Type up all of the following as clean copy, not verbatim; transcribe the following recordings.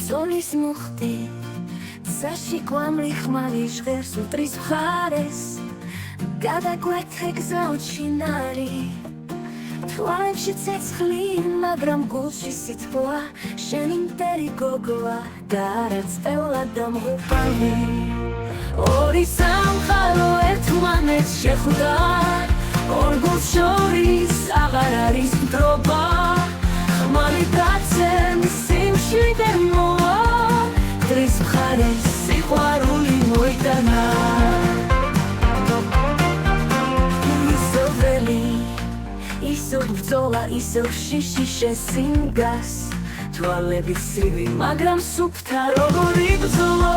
სოლის მოხდი ცაში კვამრი ხმალი ჟღერს უტრის მხარეს გადაგვეთე გზა უჩინარი თვალებში ცეცხლი მაგრამ გულში სითბოა შენი მტერი გოგოა და არაც წევლად დამღუპალი ორი სამყარო ერთმანეთს შეხვდა ორ გულს შორის აღარ არის მტრობა ხმალი დაცემ სიმშვიდე მოვა დრის მხარეს სიყვარული მოიტანა ისო ბრძოლა ისო შიში შესინგას თვალები ცივი მაგრამ სუფთა როგორი ბრძოლო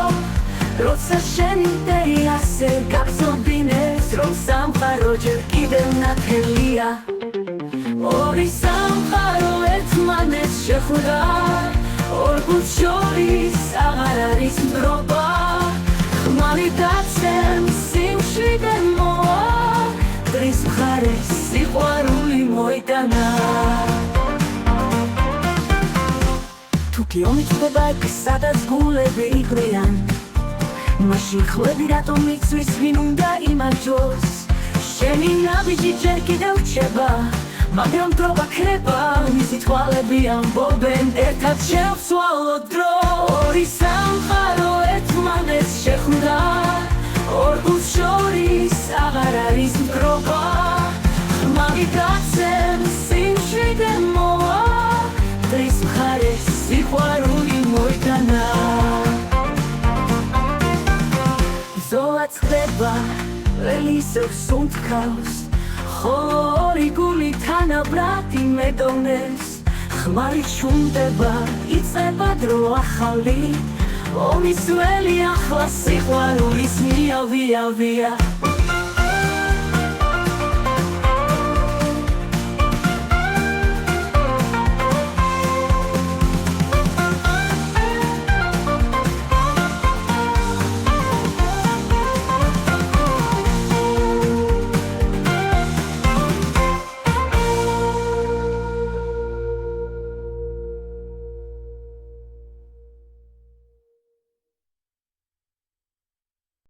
როცა შენი მტერი ასე გაგრძნობინებს რომ სამყარო ჯერ კიდევ ნათელია ორი სამყარო ერთმანეთს შეხვდა ორ გულს შორის აღარ არის მტრობა ხმალი დაცემ სიმშვიდე მოვა დრის მხარეს სიყვარული მოიტანა თუ გიომიწდება იქ სადაც გულები იყვიან მაშინ ხვები რატომ იცვის ვინ უნდა იმარჯვოს შენი ნაბიჯი ჯერ კიდევ რჩება მაგრამ დროა ქრება მისი თვალები ამბობენ ერთად შევცვალოთ დრო ორი სამყარო ერთმანეთს შეხვდა ორ გულს შორის აღარ არის მტრობა ხმალი დაცემ სიმშვიდე მოვა დრის მხარეს სიყვარული მოიტანა ბრძოლა წყდება ველისებს უნთქავს ხოლო ორი გული თანაბრად იმედოვნებს ხმალი ჩუმდება იწყება დრო ახალი ომის ველი ახლა სიყვარულის მიავიავია